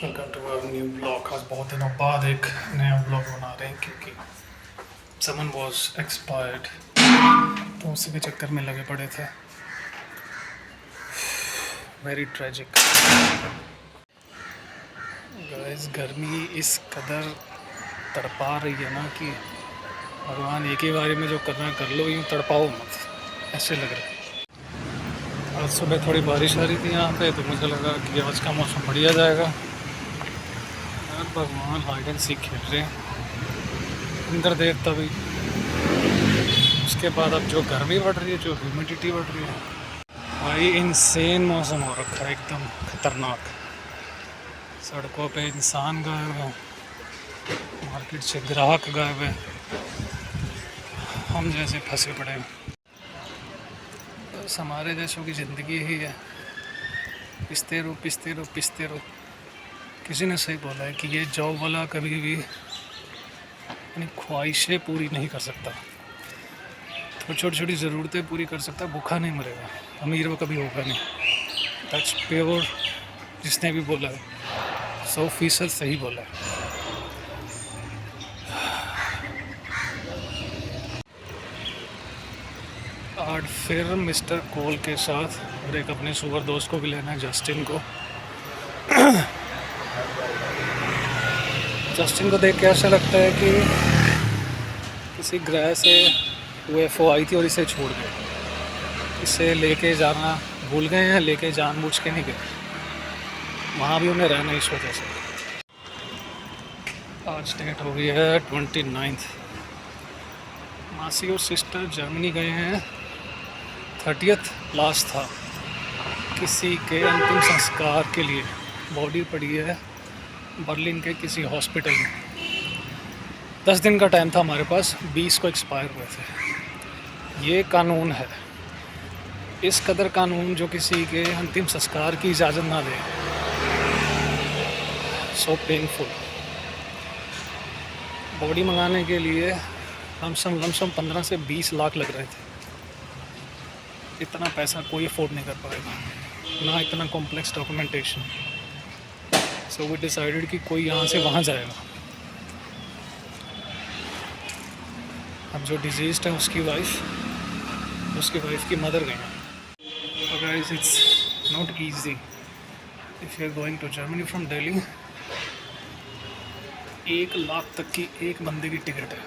Welcome to our new blog. आज बहुत दिनों बाद एक नया ब्लॉग बना रहे हैं क्योंकि समन वॉज एक्सपायर्ड, तो उसी के चक्कर में लगे पड़े थे। वेरी ट्रेजिक गाइस, गर्मी इस कदर तड़पा रही है ना कि भगवान एक ही बारी में जो करना है कर लो, यूँ तड़पाओ मत, ऐसे लग रहा है। आज सुबह थोड़ी बारिश आ रही थी यहाँ पे, तो मुझे लगा कि आज का मौसम बढ़िया जाएगा। यार भगवान हाइड एंड सीक खेल रहे हैं, इंद्र देवता भी। उसके बाद अब जो गर्मी बढ़ रही है, जो ह्यूमिडिटी बढ़ रही है, भाई इनसेन मौसम हो रखा है, एकदम खतरनाक। सड़कों पे इंसान गायब है, मार्केट से ग्राहक गायब है, हम जैसे फंसे पड़े हैं। बस हमारे जैसों की ज़िंदगी ही है, पिसते रहो पिसते रहो पिसते रहो। किसी ने सही बोला है कि ये जॉब वाला कभी भी अपनी ख्वाहिशें पूरी नहीं कर सकता, तो छोटी छोटी ज़रूरतें पूरी कर सकता, भूखा नहीं मरेगा, अमीर वो कभी होगा नहीं। दैट्स प्योर, जिसने भी बोला है 100% सही बोला है। आज फिर मिस्टर कोल के साथ और एक अपने सुपर दोस्त को भी लेना है, जस्टिन को। जस्टिन को देख के ऐसा लगता है कि किसी ग्रह से यूएफओ आई थी और इसे छोड़ गए। इसे लेके जाना भूल गए हैं, लेके जानबूझ के नहीं गए, वहाँ भी उन्हें रहना इस वजह से। आज डेट हो गई है 29। मासी और सिस्टर जर्मनी गए हैं, 30th लास्ट था किसी के अंतिम संस्कार के लिए। बॉडी पड़ी है बर्लिन के किसी हॉस्पिटल में। 10 दिन का टाइम था हमारे पास, 20 को एक्सपायर हुए थे। ये कानून है, इस कदर कानून जो किसी के अंतिम संस्कार की इजाज़त ना दे। So painful. बॉडी मंगाने के लिए लमसम 15 से 20 लाख लग रहे थे। इतना पैसा कोई अफोर्ड नहीं कर पाएगा, ना इतना complex documentation. So we decided कि कोई यहाँ से वहाँ जाएगा। अब जो डिजीज़ है उसकी वाइफ की मदर गई। Guys, it's not easy if you are going to Germany from Delhi. 1 lakh तक की एक बंदे की टिकट है।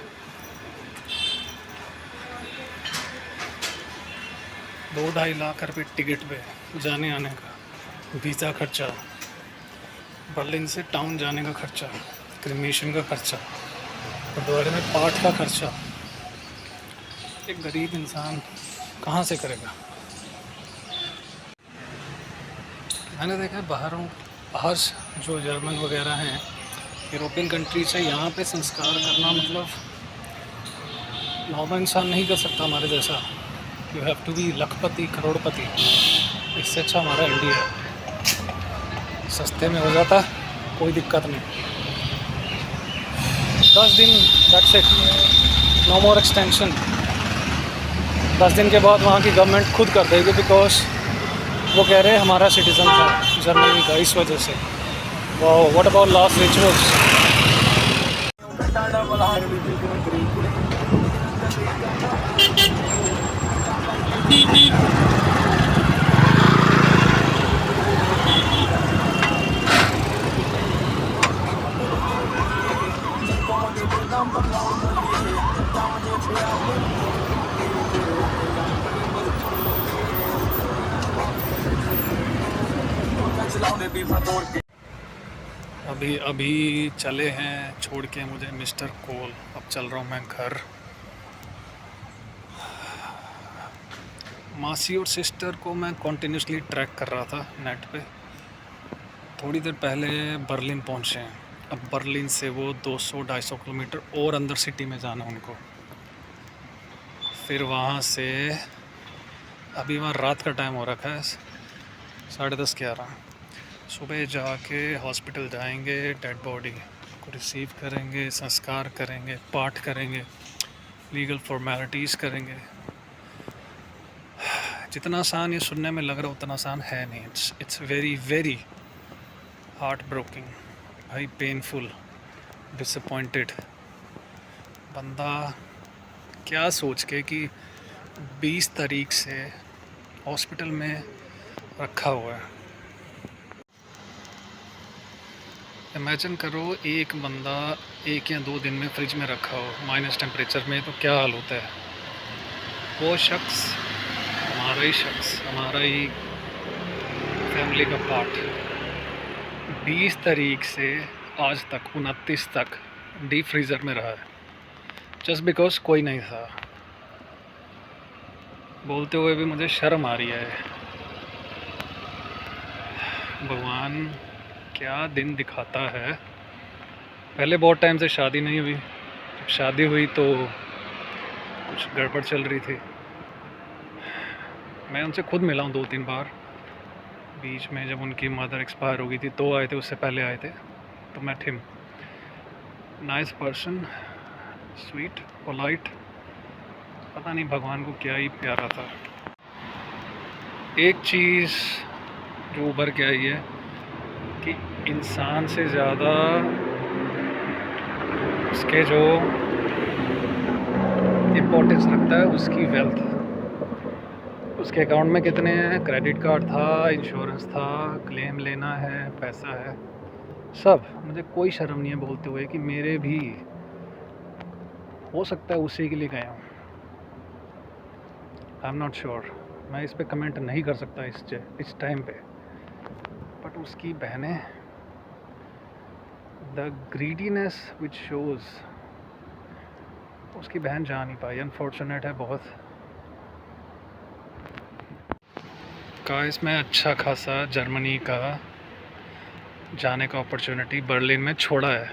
2-2.5 लाख रुपये टिकट पे जाने आने का, वीज़ा खर्चा, बर्लिन से टाउन जाने का खर्चा, क्रिमेशन का खर्चा, गुरुद्वारे में पाठ का खर्चा। एक गरीब इंसान कहाँ से करेगा? मैंने देखा है बाहर जो जर्मन वगैरह हैं, यूरोपियन कंट्री से, यहाँ पे संस्कार करना मतलब नॉर्मल इंसान नहीं कर सकता हमारे जैसा। यू हैव टू बी लखपति, करोड़पति। इससे अच्छा हमारा इंडिया है, सस्ते में हो जाता, कोई दिक्कत नहीं। 10 दिन, that's it, no more extension. 10 दिन के बाद वहाँ की गवर्नमेंट खुद कर देगी, बिकॉज वो कह रहे हैं हमारा सिटीज़न था जर्मनी का, इस वजह से। Wow, what about last rituals? अभी चले हैं छोड़ के मुझे मिस्टर कोल। अब चल रहा हूँ मैं घर। मासी और सिस्टर को मैं कॉन्टिन्यूसली ट्रैक कर रहा था नेट पे। थोड़ी देर पहले बर्लिन पहुँचे हैं। अब बर्लिन से वो 200-250 किलोमीटर और अंदर सिटी में जाना उनको। फिर वहाँ से अभी वहाँ रात का टाइम हो रखा है, 10:30-11। सुबह जाके हॉस्पिटल जाएंगे, डेड बॉडी को रिसीव करेंगे, संस्कार करेंगे, पाठ करेंगे, लीगल फॉर्मेलिटीज़ करेंगे। जितना आसान ये सुनने में लग रहा है उतना आसान है नहीं। It's very very heart broking. भाई पेनफुल, डिसअपॉइंटेड बंदा क्या सोच के कि 20 तारीख से हॉस्पिटल में रखा हुआ है। इमेजिन करो एक बंदा 1 या 2 दिन में फ्रिज में रखा हो माइनस टेम्परेचर में, तो क्या हाल होता है। वो शख्स हमारा ही फैमिली का पार्ट 20 तारीख से आज तक 29 तक डीप फ्रीज़र में रहा है, जस्ट बिकॉज कोई नहीं था। बोलते हुए भी मुझे शर्म आ रही है। भगवान क्या दिन दिखाता है। पहले बहुत टाइम से शादी नहीं हुई, जब शादी हुई तो कुछ गड़बड़ चल रही थी। मैं उनसे खुद मिला हूँ 2-3 बार। बीच में जब उनकी मदर एक्सपायर हो गई थी तो आए थे, उससे पहले आए थे, तो met him. Nice person, sweet, polite, पता नहीं भगवान को क्या ही प्यारा था। एक चीज़ जो उभर के आई है कि इंसान से ज़्यादा उसके जो इम्पोर्टेंस रखता है उसकी वेल्थ। उसके अकाउंट में कितने हैं, क्रेडिट कार्ड था, इंश्योरेंस था, क्लेम लेना है, पैसा है, सब। मुझे कोई शर्म नहीं है बोलते हुए कि मेरे भी हो सकता है उसी के लिए गया हूँ। आई एम नॉट श्योर, मैं इस पे कमेंट नहीं कर सकता इस टाइम पे। बट उसकी बहनें, द ग्रीडीनेस विच शोज़, उसकी बहन जा नहीं पाई। अनफॉर्चुनेट है बहुत। इसमें अच्छा खासा जर्मनी का जाने का अपॉर्चुनिटी बर्लिन में छोड़ा है।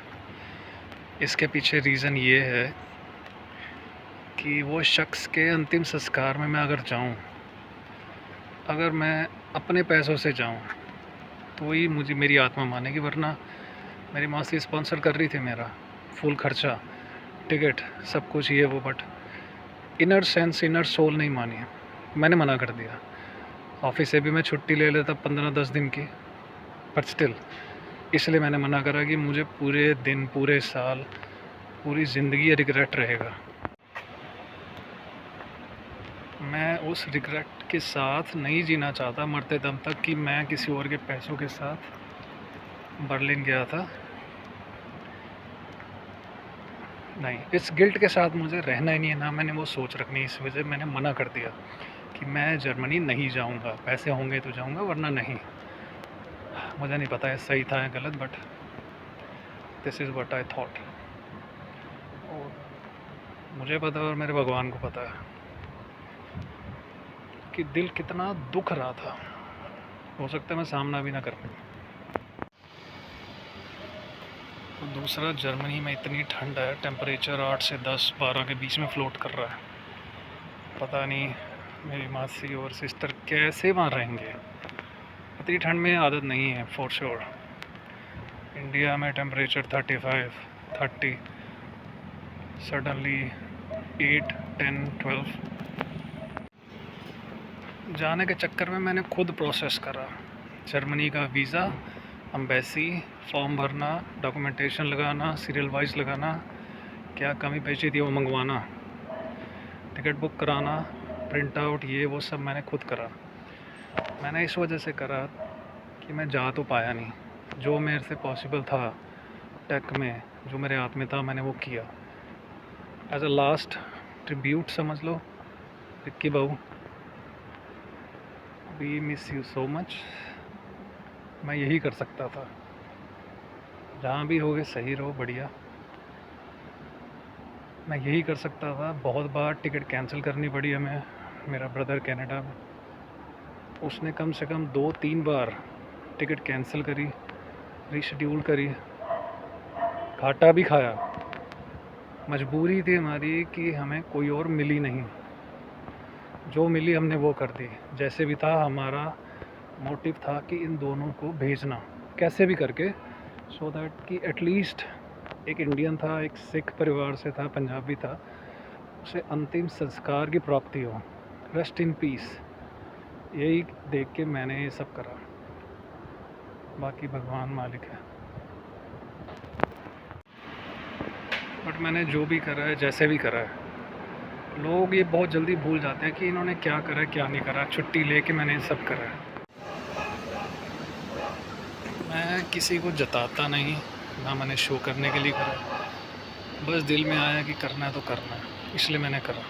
इसके पीछे रीज़न ये है कि वो शख्स के अंतिम संस्कार में मैं अगर जाऊं, अगर मैं अपने पैसों से जाऊं, तो ही मुझे मेरी आत्मा मानेगी। वरना मेरी मौसी स्पॉन्सर कर रही थी मेरा फुल खर्चा, टिकट, सब कुछ ये वो, but inner sense, inner soul नहीं मानी। मैंने मना कर दिया। ऑफिस से भी मैं छुट्टी ले लेता 15-10 दिन की, बट स्टिल इसलिए मैंने मना करा कि मुझे पूरे दिन, पूरे साल, पूरी ज़िंदगी रिग्रेट रहेगा। मैं उस रिग्रेट के साथ नहीं जीना चाहता मरते दम तक कि मैं किसी और के पैसों के साथ बर्लिन गया था। नहीं, इस गिल्ट के साथ मुझे रहना ही नहीं है, ना मैंने वो सोच रखनी। इस वजह मैंने मना कर दिया कि मैं जर्मनी नहीं जाऊंगा। पैसे होंगे तो जाऊंगा, वरना नहीं। मुझे नहीं पता है सही था या गलत, but this is what I thought. और मुझे पता है और मेरे भगवान को पता है कि दिल कितना दुख रहा था। हो सकता है मैं सामना भी ना कर पाऊँ। तो दूसरा, जर्मनी में इतनी ठंड है, टेम्परेचर 8 से 10-12 के बीच में फ्लोट कर रहा है। पता नहीं मेरी मासी और सिस्टर कैसे वहाँ रहेंगे। इतनी ठंड में आदत नहीं है फॉर श्योर। इंडिया में टेम्परेचर 35, 30, सडनली 8, 10, 12। जाने के चक्कर में मैंने खुद प्रोसेस करा। जर्मनी का वीज़ा, एम्बेसी, फॉर्म भरना, डॉक्यूमेंटेशन लगाना, सीरियल वाइज लगाना, क्या कमी पेशी थी वो मंगवाना, टिकट बुक कराना, प्रिंट आउट, ये वो सब मैंने खुद करा। मैंने इस वजह से करा कि मैं जा तो पाया नहीं। जो मेरे से पॉसिबल था टेक में, जो मेरे हाथ में था, मैंने वो किया। एज अ लास्ट ट्रिब्यूट समझ लो, विक्की बहू, we miss you so much. मैं यही कर सकता था। जहाँ भी होगे सही रहो, बढ़िया। मैं यही कर सकता था। बहुत बार टिकट कैंसिल करनी पड़ी हमें। मेरा ब्रदर कनाडा में, उसने कम से कम 2-3 बार टिकट कैंसिल करी, रीशेड्यूल करी, घाटा भी खाया। मजबूरी थी हमारी कि हमें कोई और मिली नहीं। जो मिली हमने वो कर दी। जैसे भी था, हमारा मोटिव था कि इन दोनों को भेजना कैसे भी करके, सो दैट कि एटलीस्ट एक इंडियन था, एक सिख परिवार से था, पंजाबी था, उसे अंतिम संस्कार की प्राप्ति हो। रेस्ट इन पीस, यही देख के मैंने ये सब करा। बाकी भगवान मालिक है। बट मैंने जो भी करा है, जैसे भी करा है, लोग ये बहुत जल्दी भूल जाते हैं कि इन्होंने क्या करा है क्या नहीं करा। छुट्टी लेके मैंने ये सब करा है। मैं किसी को जताता नहीं, ना मैंने शो करने के लिए करा, बस दिल में आया कि करना है तो करना है, इसलिए मैंने करा।